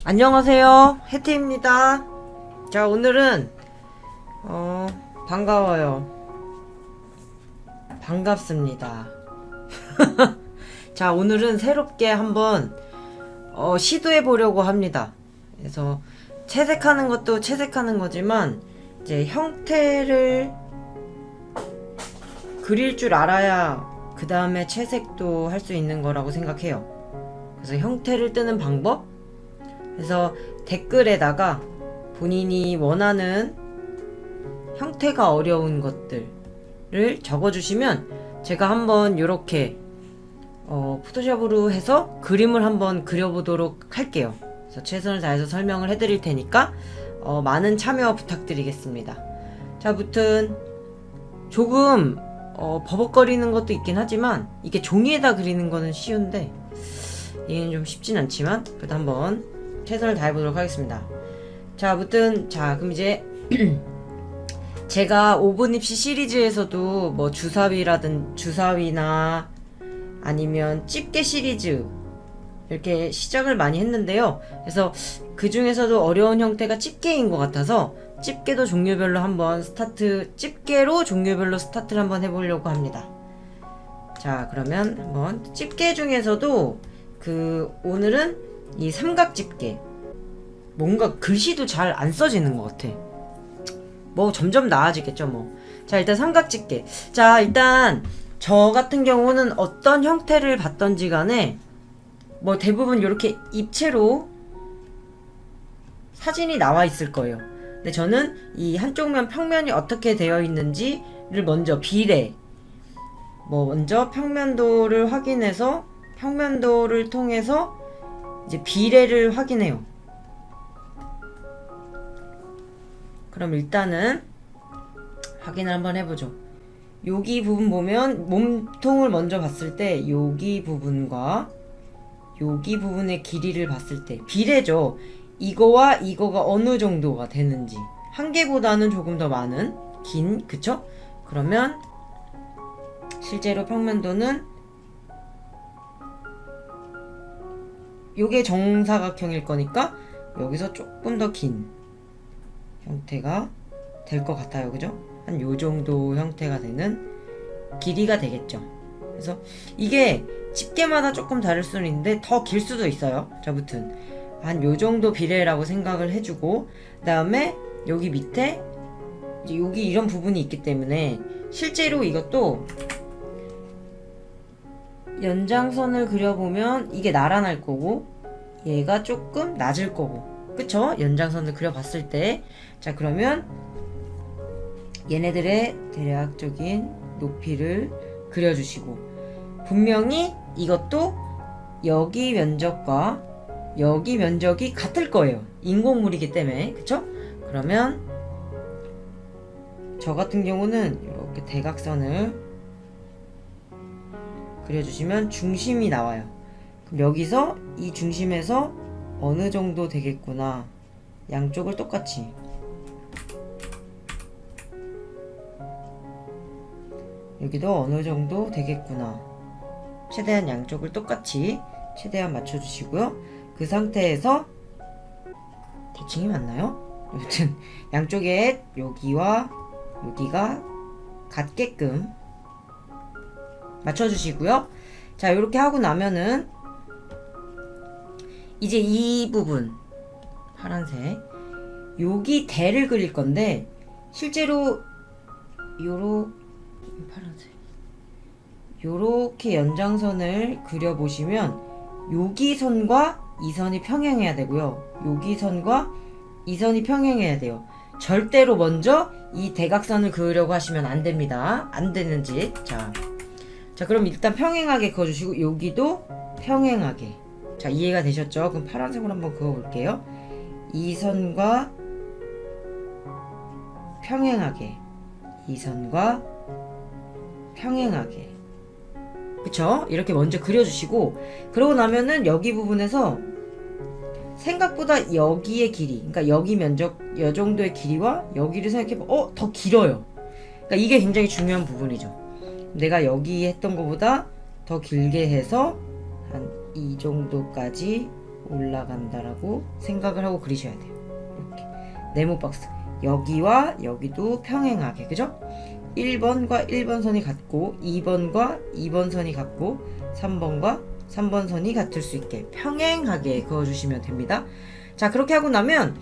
안녕하세요, 혜태입니다. 자, 오늘은 반가워요. 반갑습니다. 자, 오늘은 새롭게 한번 시도해 보려고 합니다. 그래서 채색하는 것도 채색하는 거지만 이제 형태를 그릴 줄 알아야 그 다음에 채색도 할 수 있는 거라고 생각해요. 그래서 형태를 뜨는 방법, 그래서 댓글에다가 본인이 원하는 형태가 어려운 것들을 적어주시면 제가 한번 이렇게 포토샵으로 해서 그림을 한번 그려보도록 할게요. 그래서 최선을 다해서 설명을 해드릴 테니까 많은 참여 부탁드리겠습니다. 자, 아무튼 조금 버벅거리는 것도 있긴 하지만 이게 종이에다 그리는 거는 쉬운데 얘는 좀 쉽진 않지만 그래도 한번 최선을 다해보도록 하겠습니다. 자, 아무튼 그럼 이제 제가 5분 입시 시리즈에서도 뭐 주사위나 아니면 집게 시리즈 이렇게 시작을 많이 했는데요. 그래서 그 중에서도 어려운 형태가 집게인 것 같아서 집게도 종류별로 한번 집게로 종류별로 스타트를 한번 해보려고 합니다. 자, 그러면 한번 집게 중에서도 오늘은 이 삼각 집게, 뭔가 글씨도 잘 안 써지는 것 같아. 뭐 점점 나아지겠죠 뭐. 자, 일단 삼각 집게. 자, 일단 저 같은 경우는 어떤 형태를 받던지 간에 뭐 대부분 이렇게 입체로 사진이 나와 있을 거예요. 근데 저는 이 한쪽 면 평면이 어떻게 되어 있는지를 먼저 먼저 평면도를 확인해서 평면도를 통해서 이제 비례를 확인해요. 그럼 일단은 확인을 한번 해보죠. 여기 부분 보면 몸통을 먼저 봤을 때 여기 부분과 여기 부분의 길이를 봤을 때 비례죠. 이거와 이거가 어느 정도가 되는지, 한 개보다는 조금 더 많은 그쵸? 그러면 실제로 평면도는 요게 정사각형일 거니까 여기서 조금 더 긴 형태가 될 것 같아요. 그죠? 한 요 정도 형태가 되는 길이가 되겠죠. 그래서 이게 집게마다 조금 다를 수는 있는데 더 길 수도 있어요. 자, 아무튼 한 요 정도 비례라고 생각을 해주고, 그 다음에 여기 밑에 이제 여기 이런 부분이 있기 때문에 실제로 이것도 연장선을 그려보면 이게 나란할 거고 얘가 조금 낮을 거고, 그쵸? 연장선을 그려봤을 때. 자, 그러면 얘네들의 대략적인 높이를 그려주시고, 분명히 이것도 여기 면적과 여기 면적이 같을 거예요. 인공물이기 때문에. 그쵸? 그러면 저 같은 경우는 이렇게 대각선을 그려주시면 중심이 나와요. 그럼 여기서 이 중심에서 어느 정도 되겠구나, 양쪽을 똑같이 여기도 어느 정도 되겠구나, 최대한 양쪽을 똑같이 최대한 맞춰주시고요. 그 상태에서 대칭이 맞나요? 아무튼 양쪽에 여기와 여기가 같게끔 맞춰주시고요. 자, 이렇게 하고 나면은 이제 이 부분 파란색 여기 대를 그릴 건데, 실제로 요렇게 연장선을 그려보시면 여기 선과 이 선이 평행해야 되고요. 여기 선과 이 선이 평행해야 돼요. 절대로 먼저 이 대각선을 그으려고 하시면 안 됩니다. 안 되는 짓. 자, 그럼 일단 평행하게 그어주시고 여기도 평행하게. 자, 이해가 되셨죠? 그럼 파란색으로 한번 그어볼게요. 이 선과 평행하게, 이 선과 평행하게. 그쵸? 이렇게 먼저 그려주시고, 그러고 나면은 여기 부분에서 생각보다 여기의 길이, 그러니까 여기 면적 이 정도의 길이와 여기를 생각해보면 더 길어요. 그러니까 이게 굉장히 중요한 부분이죠. 내가 여기 했던 것보다 더 길게 해서 한 이 정도까지 올라간다라고 생각을 하고 그리셔야 돼요. 이렇게 네모 박스 여기와 여기도 평행하게, 그죠? 1번과 1번 선이 같고 2번과 2번 선이 같고 3번과 3번 선이 같을 수 있게 평행하게 그어주시면 됩니다. 자, 그렇게 하고 나면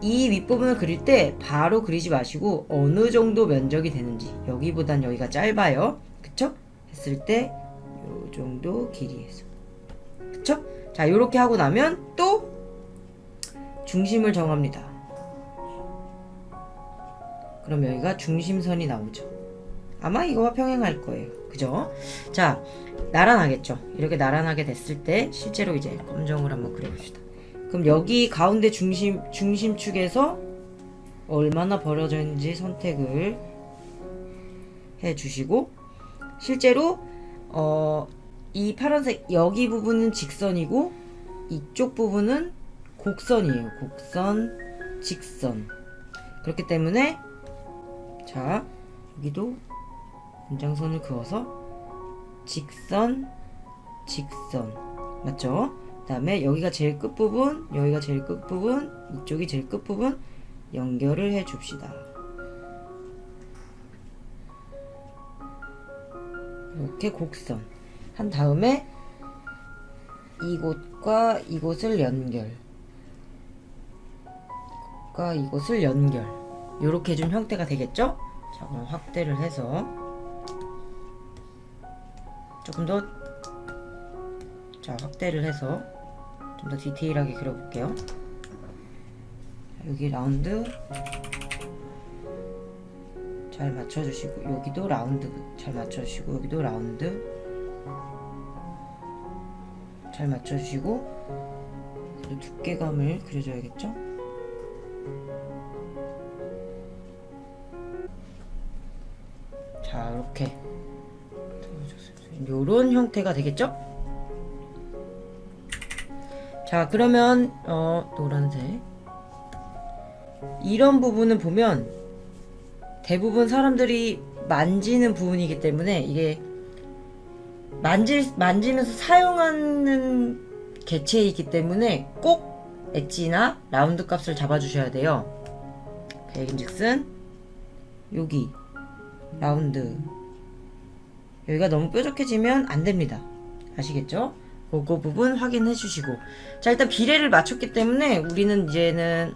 이 윗부분을 그릴 때 바로 그리지 마시고 어느 정도 면적이 되는지, 여기보단 여기가 짧아요, 그쵸? 했을 때 요 정도 길이에서, 그쵸? 자, 요렇게 하고 나면 또 중심을 정합니다. 그럼 여기가 중심선이 나오죠. 아마 이거와 평행할 거예요, 그죠? 자, 나란하겠죠. 이렇게 나란하게 됐을 때 실제로 이제 검정을 한번 그려봅시다. 그럼 여기 가운데 중심축에서 얼마나 벌어져 있는지 선택을 해주시고, 실제로 이 파란색 여기 부분은 직선이고 이쪽 부분은 곡선이에요. 곡선, 직선. 그렇기 때문에 자, 여기도 연장선을 그어서 직선, 직선, 맞죠? 그 다음에 여기가 제일 끝부분, 여기가 제일 끝부분, 이쪽이 제일 끝부분 연결을 해 줍시다. 이렇게 곡선 한 다음에 이곳과 이곳을 연결, 이곳과 이곳을 연결, 이렇게 해준 형태가 되겠죠? 자, 그럼 확대를 해서 조금 더, 자, 확대를 해서 좀 더 디테일하게 그려볼게요. 여기 라운드 잘 맞춰주시고, 여기도 라운드 잘 맞춰주시고, 여기도 라운드 잘 맞춰주시고, 두께감을 그려줘야겠죠? 자, 이렇게 요런 형태가 되겠죠? 자, 그러면 노란색 이런 부분은 보면 대부분 사람들이 만지는 부분이기 때문에 이게 만지면서 사용하는 개체이기 때문에 꼭 엣지나 라운드 값을 잡아주셔야 돼요. 백인즉슨 여기 라운드, 여기가 너무 뾰족해지면 안됩니다. 아시겠죠? 그거 부분 확인해 주시고, 자, 일단 비례를 맞췄기 때문에 우리는 이제는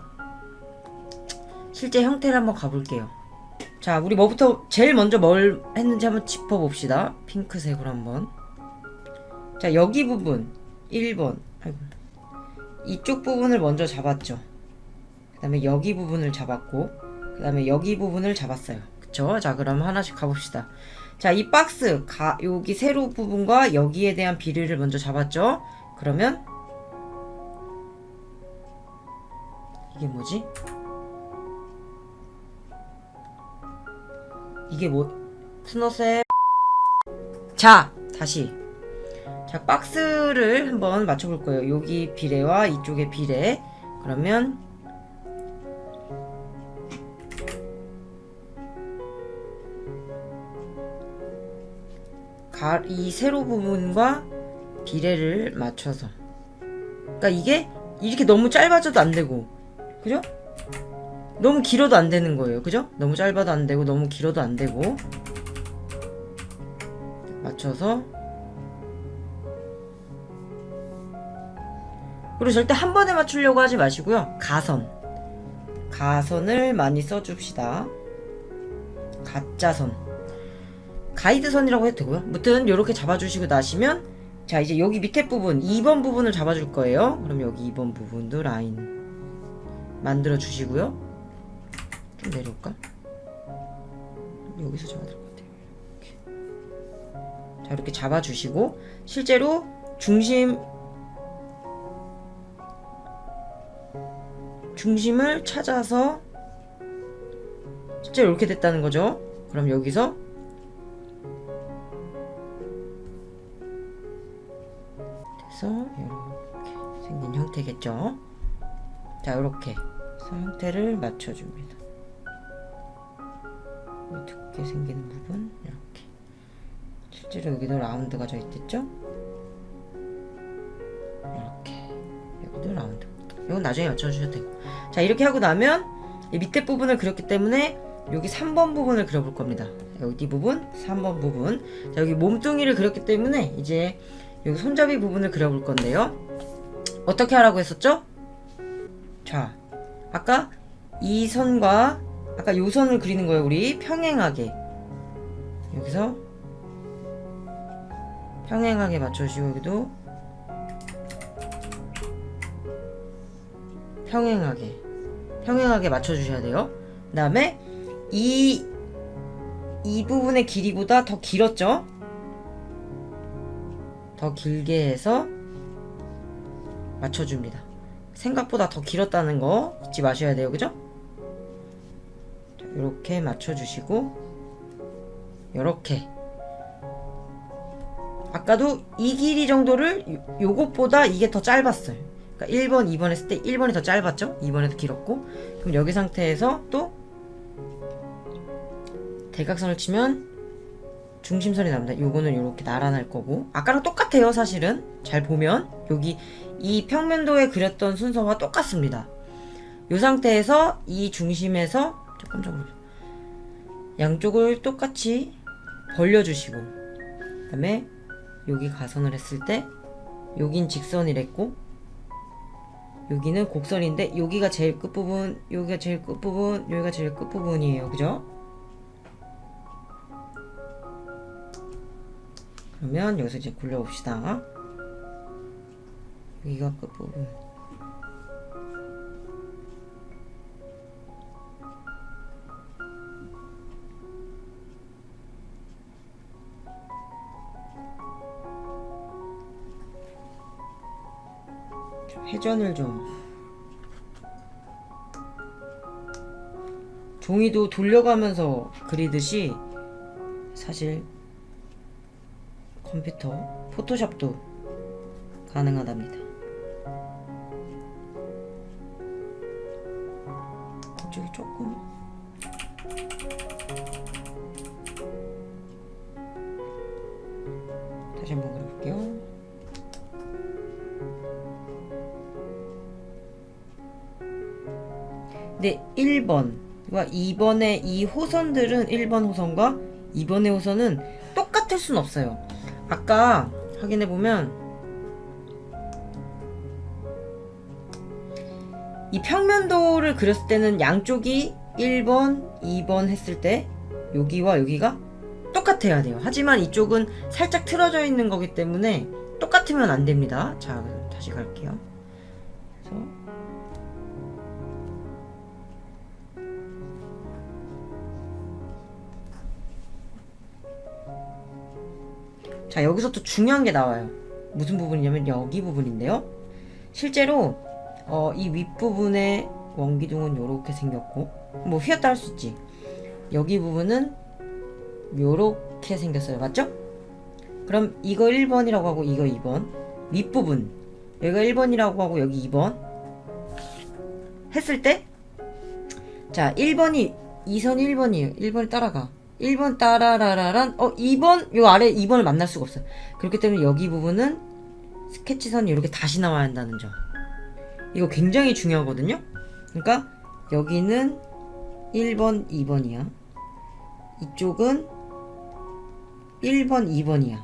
실제 형태를 한번 가볼게요. 자, 우리 뭐부터 제일 먼저 뭘 했는지 한번 짚어봅시다. 핑크색으로 한번. 자, 여기 부분 1번, 아이고, 이쪽 부분을 먼저 잡았죠. 그 다음에 여기 부분을 잡았고, 그 다음에 여기 부분을 잡았어요. 그쵸? 자, 그럼 하나씩 가봅시다. 자, 이 박스 여기 세로 부분과 여기에 대한 비례를 먼저 잡았죠. 그러면 이게 뭐지? 이게 뭐? 스노쌤. 자, 다시. 자, 박스를 한번 맞춰볼 거예요. 여기 비례와 이쪽의 비례. 그러면 이 세로 부분과 비례를 맞춰서, 그러니까 이게 이렇게 너무 짧아져도 안 되고, 그죠? 너무 길어도 안 되는 거예요, 그죠? 너무 짧아도 안 되고 너무 길어도 안 되고 맞춰서. 그리고 절대 한 번에 맞추려고 하지 마시고요. 가선을 많이 써줍시다. 가짜선, 가이드선이라고 해도 되고요. 아무튼 이렇게 잡아주시고 나시면, 자, 이제 여기 밑에 부분 2번 부분을 잡아줄 거예요. 그럼 여기 2번 부분도 라인 만들어 주시고요. 좀 내려올까? 여기서 잡아야 될 것 같아요. 이렇게. 자, 이렇게 잡아주시고, 실제로 중심을 찾아서 실제로 이렇게 됐다는 거죠. 그럼 여기서 이렇게 생긴 형태겠죠. 자, 이렇게 해서 형태를 맞춰줍니다. 두께 생기는 부분 이렇게. 실제로 여기도 라운드가 져 있겠죠. 이렇게 여기도 라운드. 이건 나중에 맞춰주셔도 되고. 자, 이렇게 하고 나면 이 밑에 부분을 그렸기 때문에 여기 3번 부분을 그려볼 겁니다. 여기 부분, 3번 부분. 자, 여기 몸뚱이를 그렸기 때문에 이제 여기 손잡이 부분을 그려볼 건데요. 어떻게 하라고 했었죠? 자, 아까 이 선과 아까 요 선을 그리는 거예요. 우리 평행하게. 여기서 평행하게 맞춰주시고, 여기도 평행하게 맞춰주셔야 돼요. 그 다음에 이 부분의 길이보다 더 길었죠? 더 길게 해서 맞춰줍니다. 생각보다 더 길었다는 거 잊지 마셔야 돼요. 그죠? 이렇게 맞춰주시고, 이렇게 아까도 이 길이 정도를 요것보다 이게 더 짧았어요. 그러니까 1번, 2번 했을 때 1번이 더 짧았죠? 2번에서 길었고. 그럼 여기 상태에서 또 대각선을 치면 중심선이 나옵니다. 요거는 이렇게 나란할 거고, 아까랑 똑같아요. 사실은 잘 보면 여기 이 평면도에 그렸던 순서와 똑같습니다. 요 상태에서 이 중심에서 깜짝이야, 양쪽을 똑같이 벌려주시고, 그 다음에 여기 가선을 했을 때 여긴 직선이랬고 여기는 곡선인데 여기가 제일 끝부분, 여기가 제일 끝부분, 여기가 제일 끝부분이에요. 그죠? 그러면 여기서 이제 굴려봅시다. 여기가 끝부분. 회전을 좀, 종이도 돌려가면서 그리듯이 사실 컴퓨터 포토샵도 가능하답니다. 이쪽이 조금 다시 한번 그려볼게요. 근데 1번과 2번의 이 호선들은 1번 호선과 2번의 호선은 똑같을 순 없어요. 아까 확인해보면 이 평면도를 그렸을 때는 양쪽이 1번, 2번 했을 때 여기와 여기가 똑같아야 돼요. 하지만 이쪽은 살짝 틀어져 있는 거기 때문에 똑같으면 안 됩니다. 자, 다시 갈게요. 그래서 자, 여기서 또 중요한 게 나와요. 무슨 부분이냐면 여기 부분인데요. 실제로 이 윗부분의 원기둥은 요렇게 생겼고, 뭐 휘었다 할 수 있지. 여기 부분은 요렇게 생겼어요. 맞죠? 그럼 이거 1번이라고 하고 이거 2번, 윗부분 여기가 1번이라고 하고 여기 2번 했을 때, 자, 1번이 이 선이 1번이에요. 1번이 따라가. 1번 따라라라란 2번 요 아래 2번을 만날 수가 없어요. 그렇기 때문에 여기 부분은 스케치선이 이렇게 다시 나와야 한다는 점, 이거 굉장히 중요하거든요. 그러니까 여기는 1번 2번이야, 이쪽은 1번 2번이야.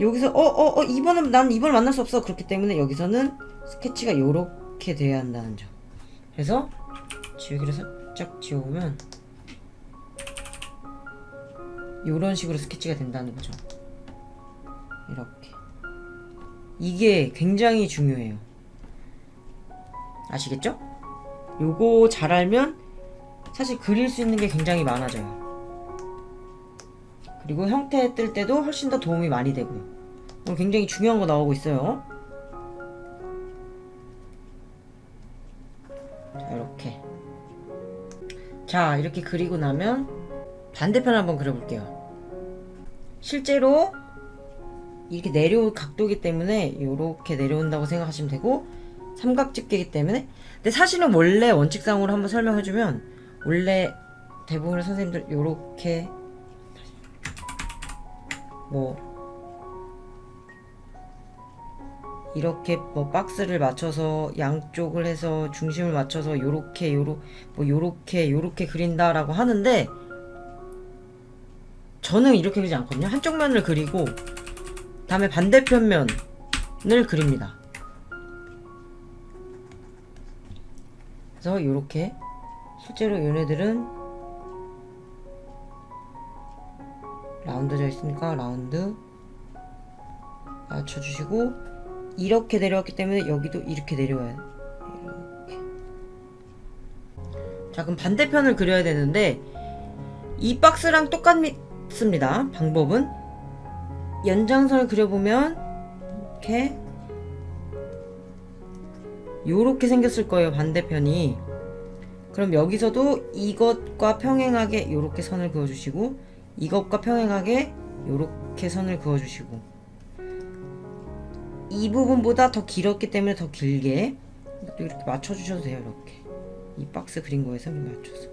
여기서 2번은 난 2번을 만날 수 없어. 그렇기 때문에 여기서는 스케치가 요렇게 돼야 한다는 점. 그래서 지우개를 살짝 지워보면 요런 식으로 스케치가 된다는 거죠. 이렇게. 이게 굉장히 중요해요. 아시겠죠? 요거 잘 알면 사실 그릴 수 있는 게 굉장히 많아져요. 그리고 형태 뜰 때도 훨씬 더 도움이 많이 되고요. 오늘 굉장히 중요한 거 나오고 있어요. 자, 이렇게. 자, 이렇게 그리고 나면 반대편 한번 그려볼게요. 실제로 이렇게 내려올 각도이기 때문에 이렇게 내려온다고 생각하시면 되고, 삼각집게이기 때문에. 근데 사실은 원래 원칙상으로 한번 설명해주면, 원래 대부분의 선생님들 이렇게 뭐 이렇게 뭐 박스를 맞춰서 양쪽을 해서 중심을 맞춰서 요렇게 그린다라고 하는데, 저는 이렇게 그리지 않거든요. 한쪽 면을 그리고 다음에 반대편 면을 그립니다. 그래서 요렇게 실제로 얘네들은 라운드져 있으니까 라운드 맞춰주시고, 이렇게 내려왔기 때문에 여기도 이렇게 내려와요. 이렇게. 자, 그럼 반대편을 그려야 되는데 이 박스랑 똑같습니다. 방법은 연장선을 그려보면 요렇게 생겼을 거예요, 반대편이. 그럼 여기서도 이것과 평행하게 요렇게 선을 그어주시고, 이것과 평행하게 요렇게 선을 그어주시고, 이 부분보다 더 길었기 때문에 더 길게 이렇게 맞춰주셔도 돼요. 이렇게 이 박스 그린 거에서 맞춰서.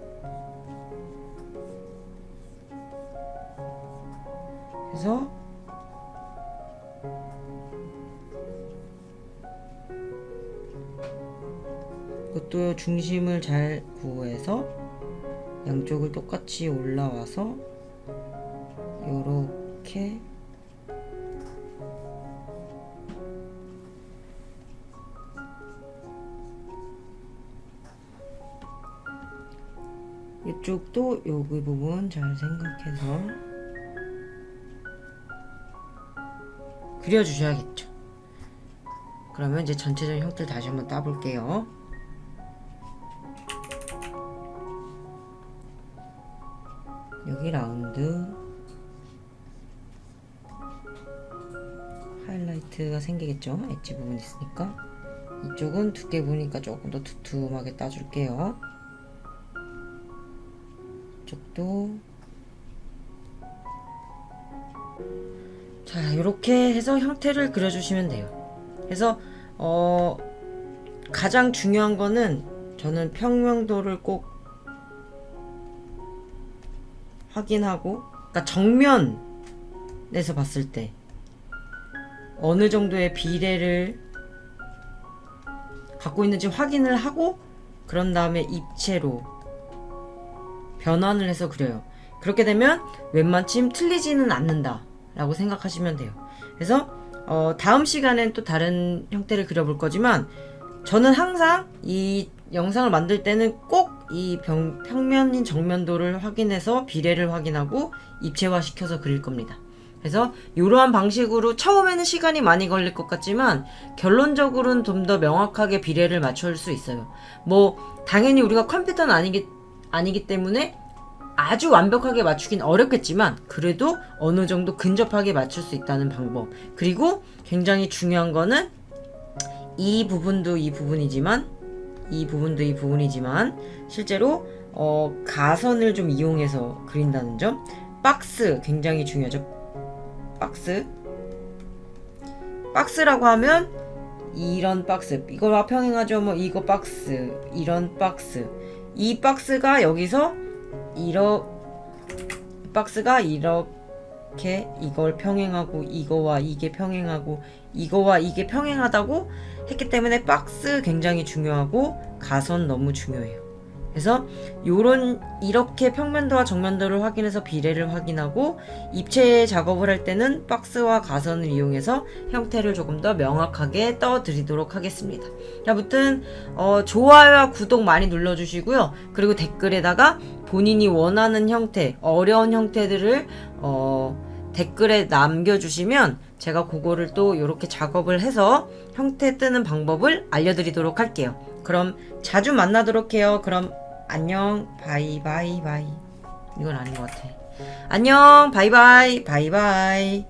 그래서 이것도 중심을 잘 구해서 양쪽을 똑같이 올라와서 요렇게 이쪽도 여기 부분 잘 생각해서 그려주셔야겠죠. 그러면 이제 전체적인 형태를 다시 한번 따볼게요. 여기 라운드 하이라이트가 생기겠죠. 엣지 부분 있으니까. 이쪽은 두께 보니까 조금 더 두툼하게 따줄게요. 이쪽도. 자, 이렇게 해서 형태를 그려주시면 돼요. 그래서 가장 중요한 거는 저는 평면도를 꼭 확인하고, 그러니까 정면에서 봤을 때 어느 정도의 비례를 갖고 있는지 확인을 하고, 그런 다음에 입체로 변환을 해서 그려요. 그렇게 되면 웬만큼 틀리지는 않는다 라고 생각하시면 돼요. 그래서 다음 시간엔 또 다른 형태를 그려볼 거지만, 저는 항상 이 영상을 만들 때는 꼭 이 평면인 정면도를 확인해서 비례를 확인하고 입체화 시켜서 그릴 겁니다. 그래서 이러한 방식으로 처음에는 시간이 많이 걸릴 것 같지만 결론적으로는 좀 더 명확하게 비례를 맞출 수 있어요. 뭐 당연히 우리가 컴퓨터는 아니기 때문에 아주 완벽하게 맞추긴 어렵겠지만, 그래도 어느 정도 근접하게 맞출 수 있다는 방법. 그리고 굉장히 중요한 거는 이 부분도 이 부분이지만 실제로 가선을 좀 이용해서 그린다는 점. 박스 굉장히 중요하죠. 박스라고 하면 이런 박스, 이거와 평행하죠. 뭐 이거 박스, 이런 박스. 이 박스가 여기서 박스가 이렇게 이걸 평행하고 이거와 이게 평행하고 이거와 이게 평행하다고 했기 때문에 박스 굉장히 중요하고 가선 너무 중요해요. 그래서 이렇게 평면도와 정면도를 확인해서 비례를 확인하고, 입체 작업을 할 때는 박스와 가선을 이용해서 형태를 조금 더 명확하게 떠드리도록 하겠습니다. 아무튼 좋아요와 구독 많이 눌러주시고요. 그리고 댓글에다가 본인이 원하는 형태, 어려운 형태들을 댓글에 남겨주시면 제가 그거를 또 이렇게 작업을 해서 형태 뜨는 방법을 알려드리도록 할게요. 그럼 자주 만나도록 해요. 그럼 안녕, 바이바이. 이건 아닌 것 같아. 안녕, 바이바이. 바이.